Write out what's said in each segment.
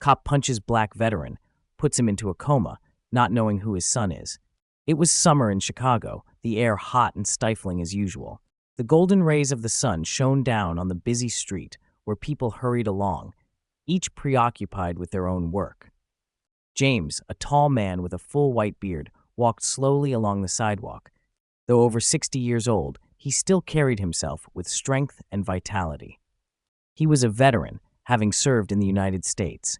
Cop punches black veteran, puts him into a coma, not knowing who his son is. It was summer in Chicago, the air hot and stifling as usual. The golden rays of the sun shone down on the busy street where people hurried along, each preoccupied with their own work. James, a tall man with a full white beard, walked slowly along the sidewalk. Though over 60 years old, he still carried himself with strength and vitality. He was a veteran, having served in the United States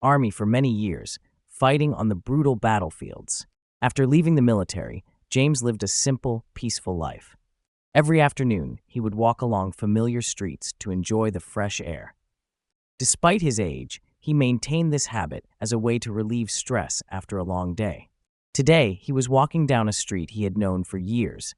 Army for many years, fighting on the brutal battlefields. After leaving the military, James lived a simple, peaceful life. Every afternoon, he would walk along familiar streets to enjoy the fresh air. Despite his age, he maintained this habit as a way to relieve stress after a long day. Today, he was walking down a street he had known for years.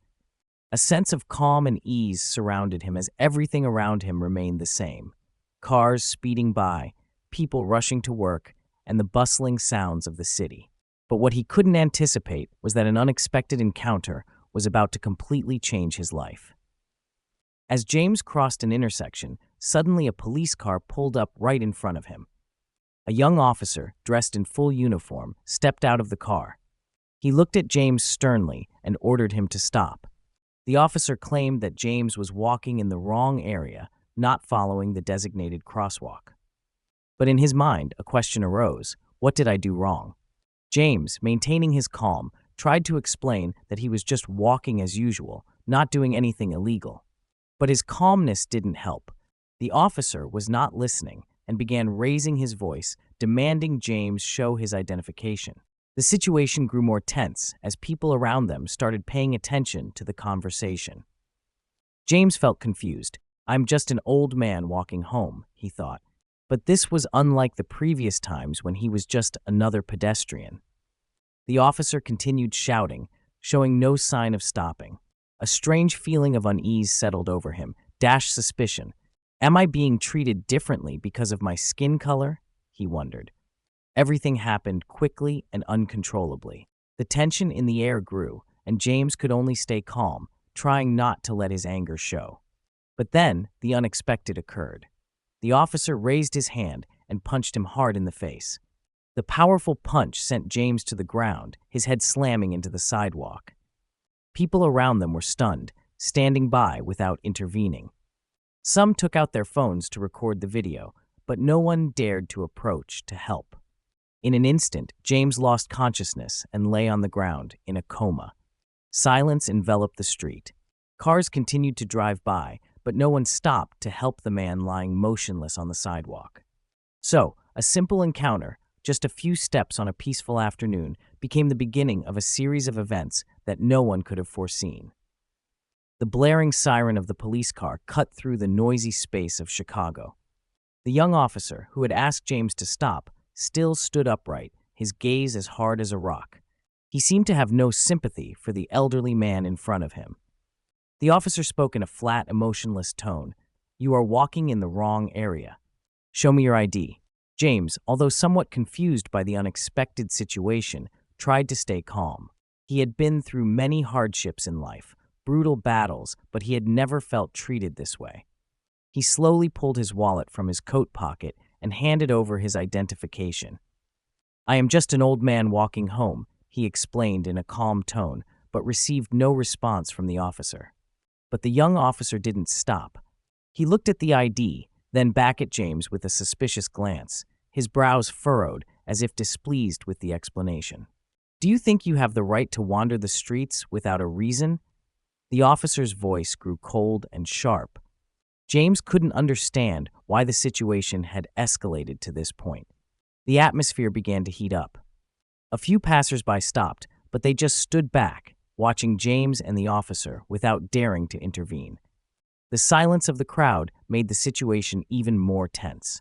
A sense of calm and ease surrounded him as everything around him remained the same. Cars speeding by, people rushing to work, and the bustling sounds of the city. But what he couldn't anticipate was that an unexpected encounter was about to completely change his life. As James crossed an intersection, suddenly a police car pulled up right in front of him. A young officer, dressed in full uniform, stepped out of the car. He looked at James sternly and ordered him to stop. The officer claimed that James was walking in the wrong area, not following the designated crosswalk. But in his mind, a question arose: what did I do wrong? James, maintaining his calm, tried to explain that he was just walking as usual, not doing anything illegal. But his calmness didn't help. The officer was not listening and began raising his voice, demanding James show his identification. The situation grew more tense as people around them started paying attention to the conversation. James felt confused. "I'm just an old man walking home," he thought. But this was unlike the previous times when he was just another pedestrian. The officer continued shouting, showing no sign of stopping. A strange feeling of unease settled over him, dashed suspicion. Am I being treated differently because of my skin color? He wondered. Everything happened quickly and uncontrollably. The tension in the air grew, and James could only stay calm, trying not to let his anger show. But then, the unexpected occurred. The officer raised his hand and punched him hard in the face. The powerful punch sent James to the ground, his head slamming into the sidewalk. People around them were stunned, standing by without intervening. Some took out their phones to record the video, but no one dared to approach to help. In an instant, James lost consciousness and lay on the ground in a coma. Silence enveloped the street. Cars continued to drive by, but no one stopped to help the man lying motionless on the sidewalk. So, a simple encounter, just a few steps on a peaceful afternoon, became the beginning of a series of events that no one could have foreseen. The blaring siren of the police car cut through the noisy space of Chicago. The young officer, who had asked James to stop, still stood upright, his gaze as hard as a rock. He seemed to have no sympathy for the elderly man in front of him. The officer spoke in a flat, emotionless tone. "You are walking in the wrong area. Show me your ID." James, although somewhat confused by the unexpected situation, tried to stay calm. He had been through many hardships in life, brutal battles, but he had never felt treated this way. He slowly pulled his wallet from his coat pocket and handed over his identification. "I am just an old man walking home," he explained in a calm tone, but received no response from the officer. But the young officer didn't stop. He looked at the ID, then back at James with a suspicious glance, his brows furrowed as if displeased with the explanation. "Do you think you have the right to wander the streets without a reason?" The officer's voice grew cold and sharp. James couldn't understand why the situation had escalated to this point. The atmosphere began to heat up. A few passers-by stopped, but they just stood back, watching James and the officer without daring to intervene. The silence of the crowd made the situation even more tense.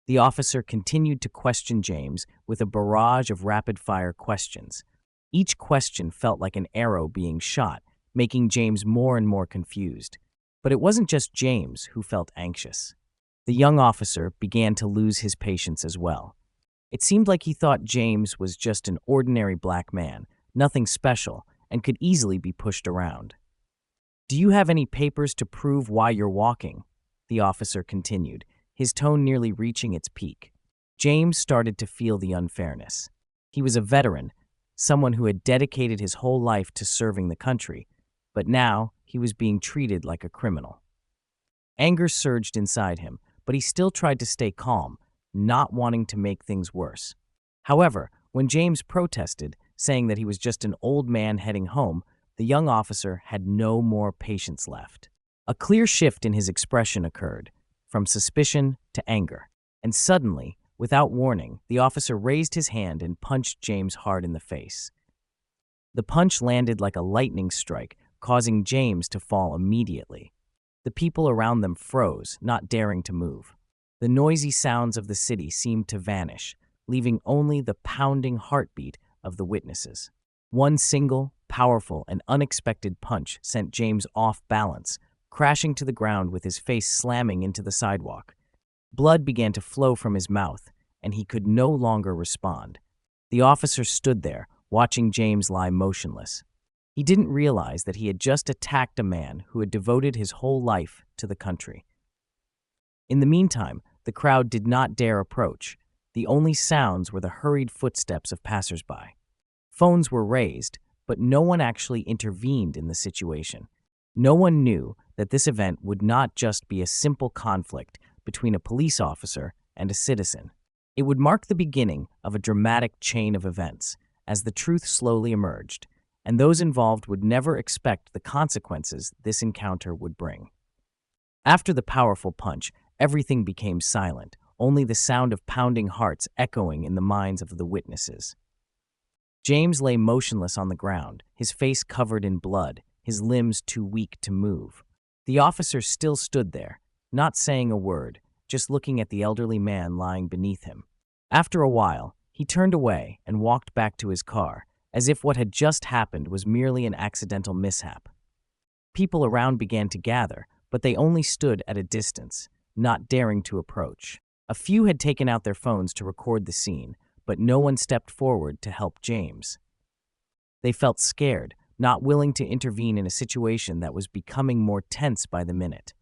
The officer continued to question James with a barrage of rapid-fire questions. Each question felt like an arrow being shot, making James more and more confused. But it wasn't just James who felt anxious. The young officer began to lose his patience as well. It seemed like he thought James was just an ordinary black man, nothing special, and could easily be pushed around. "Do you have any papers to prove why you're walking?" the officer continued, his tone nearly reaching its peak. James started to feel the unfairness. He was a veteran, someone who had dedicated his whole life to serving the country, but now he was being treated like a criminal. Anger surged inside him, but he still tried to stay calm, not wanting to make things worse. However, when James protested, saying that he was just an old man heading home, the young officer had no more patience left. A clear shift in his expression occurred, from suspicion to anger. And suddenly, without warning, the officer raised his hand and punched James hard in the face. The punch landed like a lightning strike, causing James to fall immediately. The people around them froze, not daring to move. The noisy sounds of the city seemed to vanish, leaving only the pounding heartbeat of the witnesses. One single, powerful, and unexpected punch sent James off balance, crashing to the ground with his face slamming into the sidewalk. Blood began to flow from his mouth, and he could no longer respond. The officer stood there, watching James lie motionless. He didn't realize that he had just attacked a man who had devoted his whole life to the country. In the meantime, the crowd did not dare approach. The only sounds were the hurried footsteps of passersby. Phones were raised, but no one actually intervened in the situation. No one knew that this event would not just be a simple conflict between a police officer and a citizen. It would mark the beginning of a dramatic chain of events, as the truth slowly emerged, and those involved would never expect the consequences this encounter would bring. After the powerful punch, everything became silent, only the sound of pounding hearts echoing in the minds of the witnesses. James lay motionless on the ground, his face covered in blood, his limbs too weak to move. The officer still stood there, not saying a word, just looking at the elderly man lying beneath him. After a while, he turned away and walked back to his car, as if what had just happened was merely an accidental mishap. People around began to gather, but they only stood at a distance, not daring to approach. A few had taken out their phones to record the scene, but no one stepped forward to help James. They felt scared, not willing to intervene in a situation that was becoming more tense by the minute.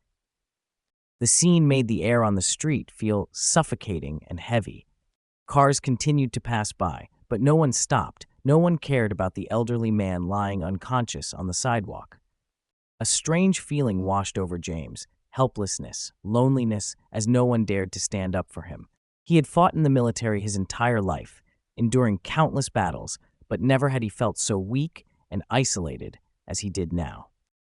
The scene made the air on the street feel suffocating and heavy. Cars continued to pass by, but no one stopped. No one cared about the elderly man lying unconscious on the sidewalk. A strange feeling washed over James, helplessness, loneliness, as no one dared to stand up for him. He had fought in the military his entire life, enduring countless battles, but never had he felt so weak and isolated as he did now.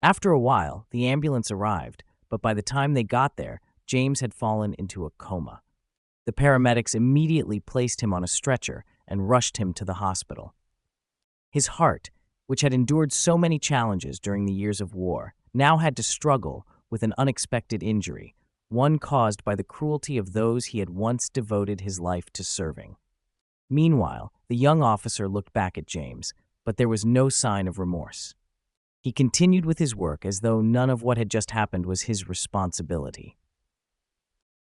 After a while, the ambulance arrived, but by the time they got there, James had fallen into a coma. The paramedics immediately placed him on a stretcher and rushed him to the hospital. His heart, which had endured so many challenges during the years of war, now had to struggle with an unexpected injury, one caused by the cruelty of those he had once devoted his life to serving. Meanwhile, the young officer looked back at James, but there was no sign of remorse. He continued with his work as though none of what had just happened was his responsibility.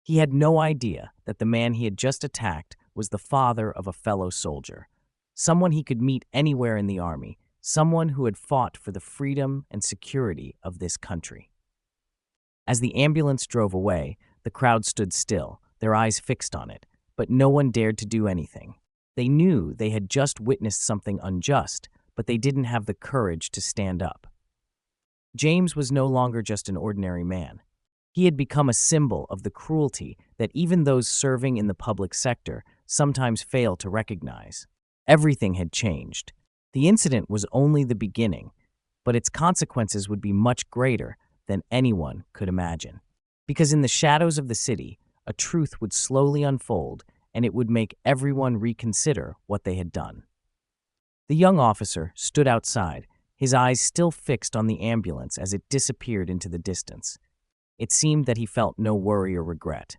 He had no idea that the man he had just attacked was the father of a fellow soldier, someone he could meet anywhere in the army, someone who had fought for the freedom and security of this country. As the ambulance drove away, the crowd stood still, their eyes fixed on it, but no one dared to do anything. They knew they had just witnessed something unjust, but they didn't have the courage to stand up. James was no longer just an ordinary man. He had become a symbol of the cruelty that even those serving in the public sector sometimes fail to recognize. Everything had changed. The incident was only the beginning, but its consequences would be much greater than anyone could imagine. Because in the shadows of the city, a truth would slowly unfold, and it would make everyone reconsider what they had done. The young officer stood outside, his eyes still fixed on the ambulance as it disappeared into the distance. It seemed that he felt no worry or regret.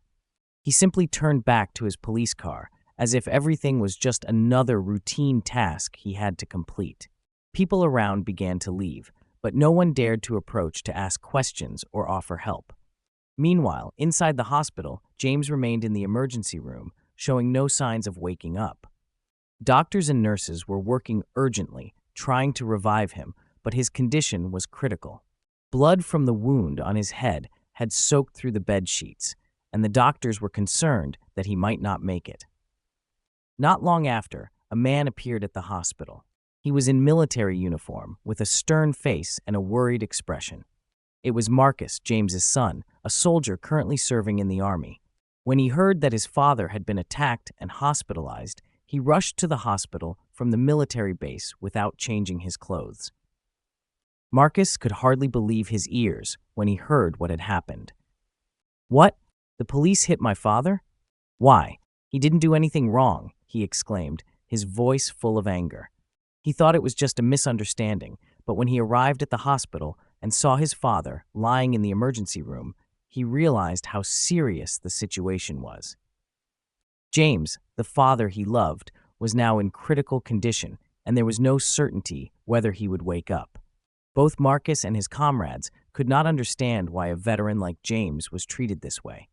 He simply turned back to his police car, as if everything was just another routine task he had to complete. People around began to leave, but no one dared to approach to ask questions or offer help. Meanwhile, inside the hospital, James remained in the emergency room, showing no signs of waking up. Doctors and nurses were working urgently, trying to revive him, but his condition was critical. Blood from the wound on his head had soaked through the bed sheets, and the doctors were concerned that he might not make it. Not long after, a man appeared at the hospital. He was in military uniform, with a stern face and a worried expression. It was Marcus, James's son, a soldier currently serving in the army. When he heard that his father had been attacked and hospitalized, he rushed to the hospital from the military base without changing his clothes. Marcus could hardly believe his ears when he heard what had happened. "What? The police hit my father? Why? He didn't do anything wrong," he exclaimed, his voice full of anger. He thought it was just a misunderstanding, but when he arrived at the hospital and saw his father lying in the emergency room, he realized how serious the situation was. James, the father he loved, was now in critical condition, and there was no certainty whether he would wake up. Both Marcus and his comrades could not understand why a veteran like James was treated this way.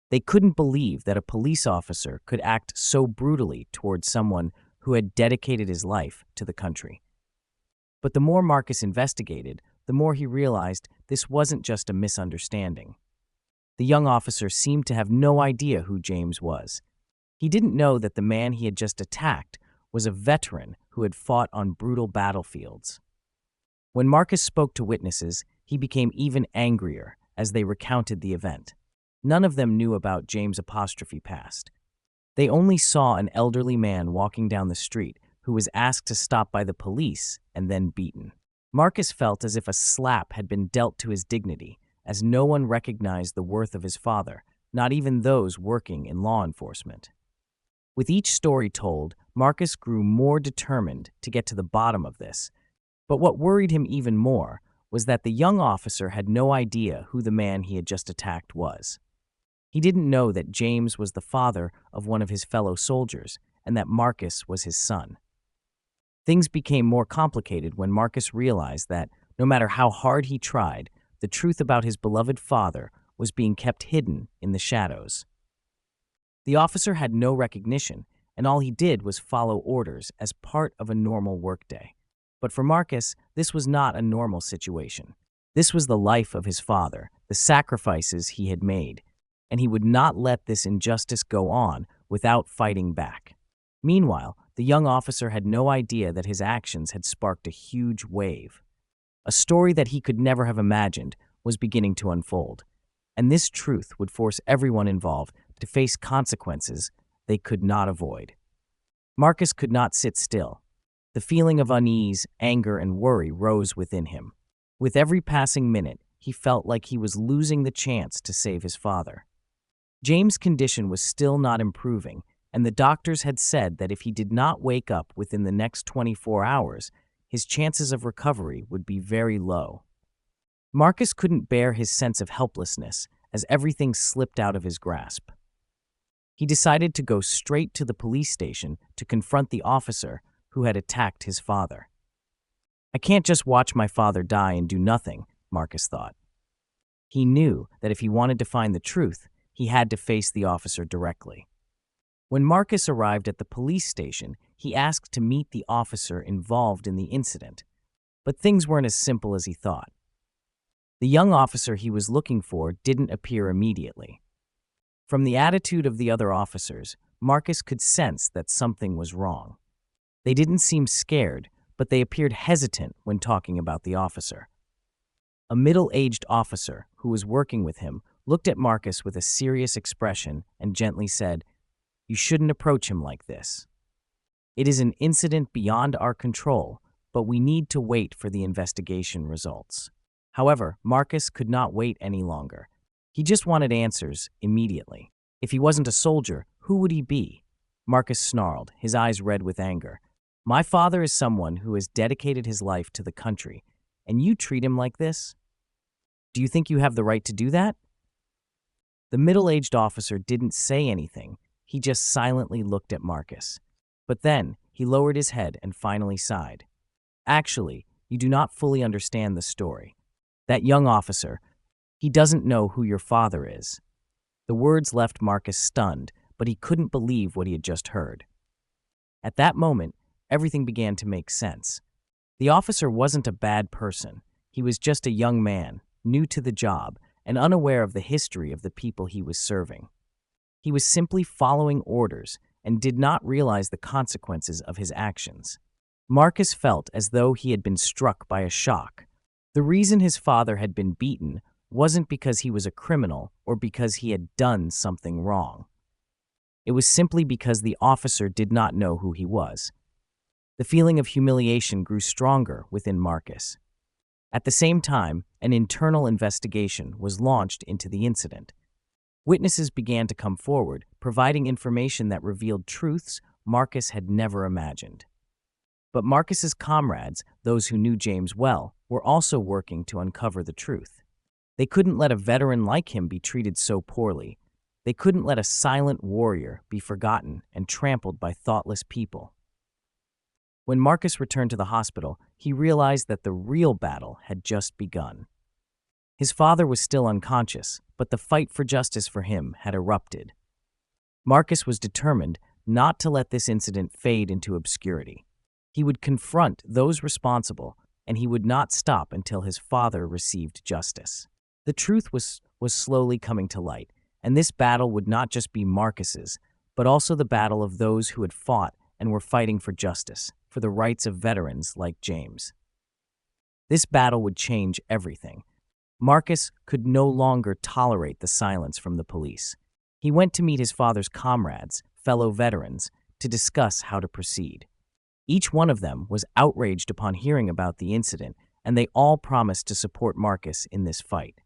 They couldn't believe that a police officer could act so brutally towards someone who had dedicated his life to the country. But the more Marcus investigated, the more he realized this wasn't just a misunderstanding. The young officer seemed to have no idea who James was. He didn't know that the man he had just attacked was a veteran who had fought on brutal battlefields. When Marcus spoke to witnesses, he became even angrier as they recounted the event. None of them knew about James' past. They only saw an elderly man walking down the street who was asked to stop by the police and then beaten. Marcus felt as if a slap had been dealt to his dignity, as no one recognized the worth of his father, not even those working in law enforcement. With each story told, Marcus grew more determined to get to the bottom of this. But what worried him even more was that the young officer had no idea who the man he had just attacked was. He didn't know that James was the father of one of his fellow soldiers and that Marcus was his son. Things became more complicated when Marcus realized that, no matter how hard he tried, the truth about his beloved father was being kept hidden in the shadows. The officer had no recognition, and all he did was follow orders as part of a normal workday. But for Marcus, this was not a normal situation. This was the life of his father, the sacrifices he had made, and he would not let this injustice go on without fighting back. Meanwhile, the young officer had no idea that his actions had sparked a huge wave. A story that he could never have imagined was beginning to unfold, and this truth would force everyone involved to face consequences they could not avoid. Marcus could not sit still. The feeling of unease, anger, and worry rose within him. With every passing minute, he felt like he was losing the chance to save his father. James' condition was still not improving, and the doctors had said that if he did not wake up within the next 24 hours, his chances of recovery would be very low. Marcus couldn't bear his sense of helplessness as everything slipped out of his grasp. He decided to go straight to the police station to confront the officer who had attacked his father. "I can't just watch my father die and do nothing," Marcus thought. He knew that if he wanted to find the truth, he had to face the officer directly. When Marcus arrived at the police station, he asked to meet the officer involved in the incident. But things weren't as simple as he thought. The young officer he was looking for didn't appear immediately. From the attitude of the other officers, Marcus could sense that something was wrong. They didn't seem scared, but they appeared hesitant when talking about the officer. A middle-aged officer who was working with him looked at Marcus with a serious expression and gently said, "You shouldn't approach him like this. It is an incident beyond our control, but we need to wait for the investigation results." However, Marcus could not wait any longer. He just wanted answers immediately. If he wasn't a soldier, who would he be? Marcus snarled, his eyes red with anger. "My father is someone who has dedicated his life to the country, and you treat him like this? Do you think you have the right to do that?" The middle-aged officer didn't say anything. He just silently looked at Marcus. But then, he lowered his head and finally sighed. "Actually, you do not fully understand the story. That young officer, he doesn't know who your father is." The words left Marcus stunned, but he couldn't believe what he had just heard. At that moment, everything began to make sense. The officer wasn't a bad person. He was just a young man, new to the job, and unaware of the history of the people he was serving. He was simply following orders and did not realize the consequences of his actions. Marcus felt as though he had been struck by a shock. The reason his father had been beaten wasn't because he was a criminal or because he had done something wrong. It was simply because the officer did not know who he was. The feeling of humiliation grew stronger within Marcus. At the same time, an internal investigation was launched into the incident. Witnesses began to come forward, providing information that revealed truths Marcus had never imagined. But Marcus's comrades, those who knew James well, were also working to uncover the truth. They couldn't let a veteran like him be treated so poorly. They couldn't let a silent warrior be forgotten and trampled by thoughtless people. When Marcus returned to the hospital, he realized that the real battle had just begun. His father was still unconscious, but the fight for justice for him had erupted. Marcus was determined not to let this incident fade into obscurity. He would confront those responsible, and he would not stop until his father received justice. The truth was slowly coming to light, and this battle would not just be Marcus's, but also the battle of those who had fought and were fighting for justice, for the rights of veterans like James. This battle would change everything. Marcus could no longer tolerate the silence from the police. He went to meet his father's comrades, fellow veterans, to discuss how to proceed. Each one of them was outraged upon hearing about the incident, and they all promised to support Marcus in this fight.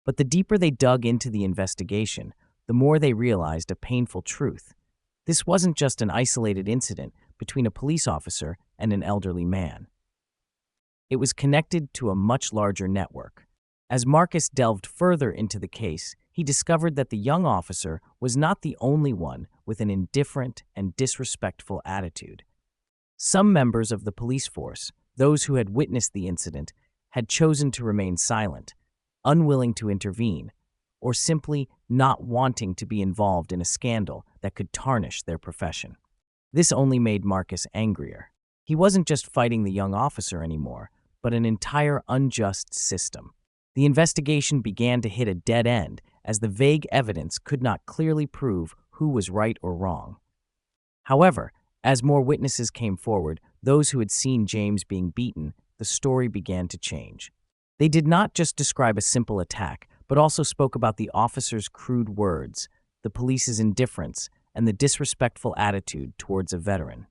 But the deeper they dug into the investigation, the more they realized a painful truth. This wasn't just an isolated incident between a police officer and an elderly man. It was connected to a much larger network. As Marcus delved further into the case, he discovered that the young officer was not the only one with an indifferent and disrespectful attitude. Some members of the police force, those who had witnessed the incident, had chosen to remain silent, unwilling to intervene, or simply not wanting to be involved in a scandal that could tarnish their profession. This only made Marcus angrier. He wasn't just fighting the young officer anymore, but an entire unjust system. The investigation began to hit a dead end as the vague evidence could not clearly prove who was right or wrong. However, as more witnesses came forward, those who had seen James being beaten, the story began to change. They did not just describe a simple attack, but also spoke about the officer's crude words, the police's indifference, and the disrespectful attitude towards a veteran.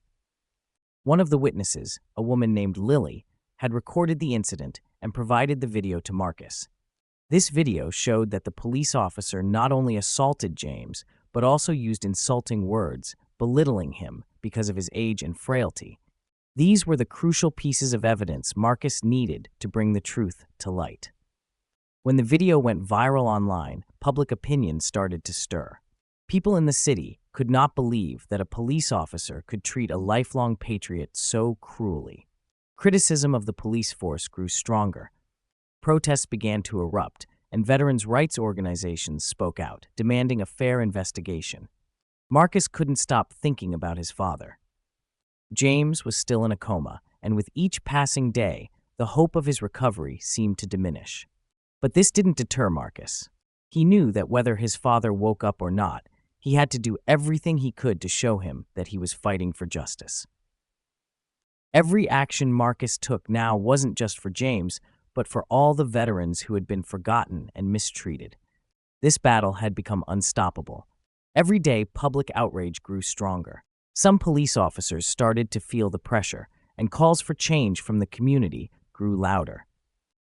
One of the witnesses, a woman named Lily, had recorded the incident and provided the video to Marcus. This video showed that the police officer not only assaulted James, but also used insulting words, belittling him because of his age and frailty. These were the crucial pieces of evidence Marcus needed to bring the truth to light. When the video went viral online, public opinion started to stir. People in the city could not believe that a police officer could treat a lifelong patriot so cruelly. Criticism of the police force grew stronger. Protests began to erupt, and veterans' rights organizations spoke out, demanding a fair investigation. Marcus couldn't stop thinking about his father. James was still in a coma, and with each passing day, the hope of his recovery seemed to diminish. But this didn't deter Marcus. He knew that whether his father woke up or not, he had to do everything he could to show him that he was fighting for justice. Every action Marcus took now wasn't just for James, but for all the veterans who had been forgotten and mistreated. This battle had become unstoppable. Every day, public outrage grew stronger. Some police officers started to feel the pressure, and calls for change from the community grew louder.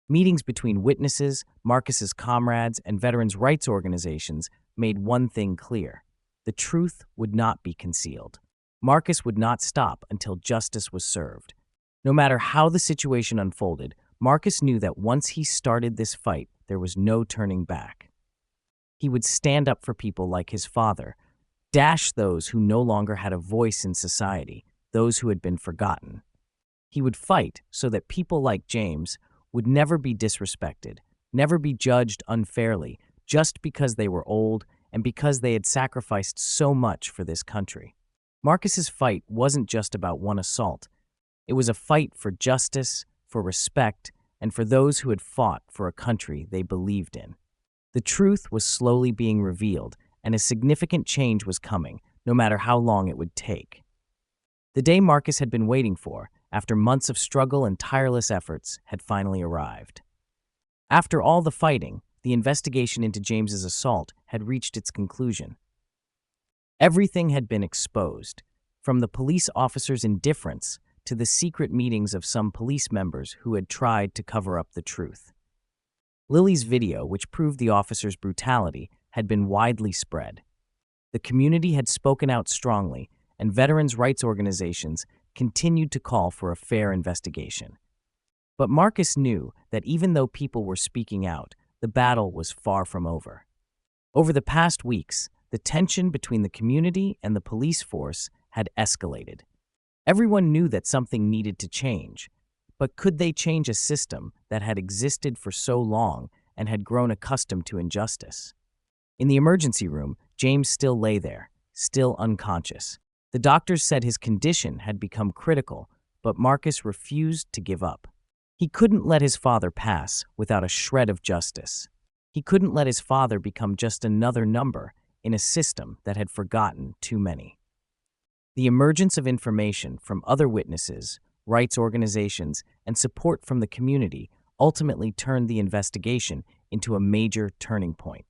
Meetings between witnesses, Marcus's comrades, and veterans' rights organizations made one thing clear: the truth would not be concealed. Marcus would not stop until justice was served. No matter how the situation unfolded, Marcus knew that once he started this fight, there was no turning back. He would stand up for people like his father, dash those who no longer had a voice in society, those who had been forgotten. He would fight so that people like James would never be disrespected, never be judged unfairly, just because they were old and because they had sacrificed so much for this country. Marcus's fight wasn't just about one assault. It was a fight for justice, for respect, and for those who had fought for a country they believed in. The truth was slowly being revealed, and a significant change was coming, no matter how long it would take. The day Marcus had been waiting for, after months of struggle and tireless efforts, had finally arrived. After all the fighting, the investigation into James's assault had reached its conclusion. Everything had been exposed, from the police officer's indifference to the secret meetings of some police members who had tried to cover up the truth. Lily's video, which proved the officer's brutality, had been widely spread. The community had spoken out strongly, and veterans' rights organizations continued to call for a fair investigation. But Marcus knew that even though people were speaking out, the battle was far from over. Over the past weeks, the tension between the community and the police force had escalated. Everyone knew that something needed to change, but could they change a system that had existed for so long and had grown accustomed to injustice? In the emergency room, James still lay there, still unconscious. The doctors said his condition had become critical, but Marcus refused to give up. He couldn't let his father pass without a shred of justice. He couldn't let his father become just another number in a system that had forgotten too many. The emergence of information from other witnesses, rights organizations, and support from the community ultimately turned the investigation into a major turning point.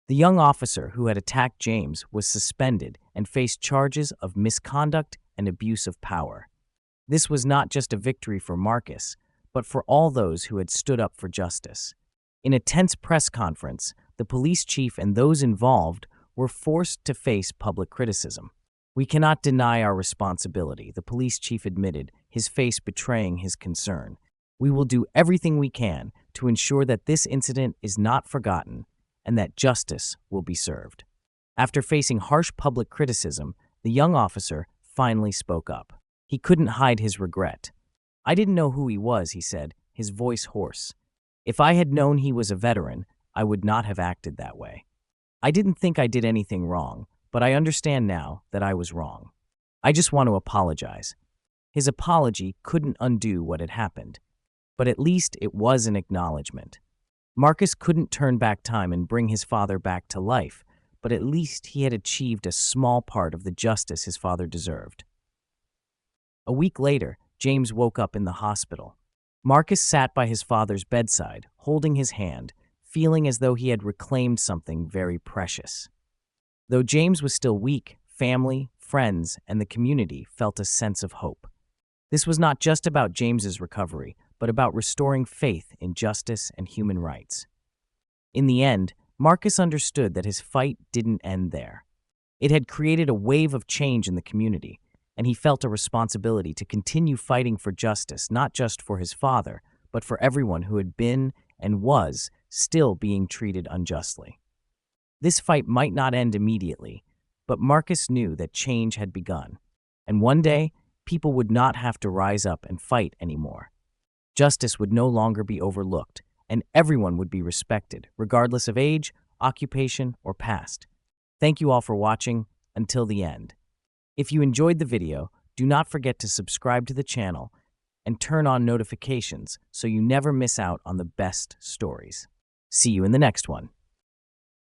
The young officer who had attacked James was suspended and faced charges of misconduct and abuse of power. This was not just a victory for Marcus, but for all those who had stood up for justice. In a tense press conference, the police chief and those involved were forced to face public criticism. "We cannot deny our responsibility," the police chief admitted, his face betraying his concern. "We will do everything we can to ensure that this incident is not forgotten and that justice will be served." After facing harsh public criticism, the young officer finally spoke up. He couldn't hide his regret. "I didn't know who he was," he said, his voice hoarse. "If I had known he was a veteran, I would not have acted that way. I didn't think I did anything wrong, but I understand now that I was wrong. I just want to apologize." His apology couldn't undo what had happened, but at least it was an acknowledgement. Marcus couldn't turn back time and bring his father back to life, but at least he had achieved a small part of the justice his father deserved. A week later, James woke up in the hospital. Marcus sat by his father's bedside, holding his hand, feeling as though he had reclaimed something very precious. Though James was still weak, family, friends, and the community felt a sense of hope. This was not just about James's recovery, but about restoring faith in justice and human rights. In the end, Marcus understood that his fight didn't end there. It had created a wave of change in the community, and he felt a responsibility to continue fighting for justice, not just for his father, but for everyone who had been and was still being treated unjustly. This fight might not end immediately, but Marcus knew that change had begun, and one day, people would not have to rise up and fight anymore. Justice would no longer be overlooked, and everyone would be respected, regardless of age, occupation, or past. Thank you all for watching until the end. If you enjoyed the video, do not forget to subscribe to the channel and turn on notifications so you never miss out on the best stories. See you in the next one.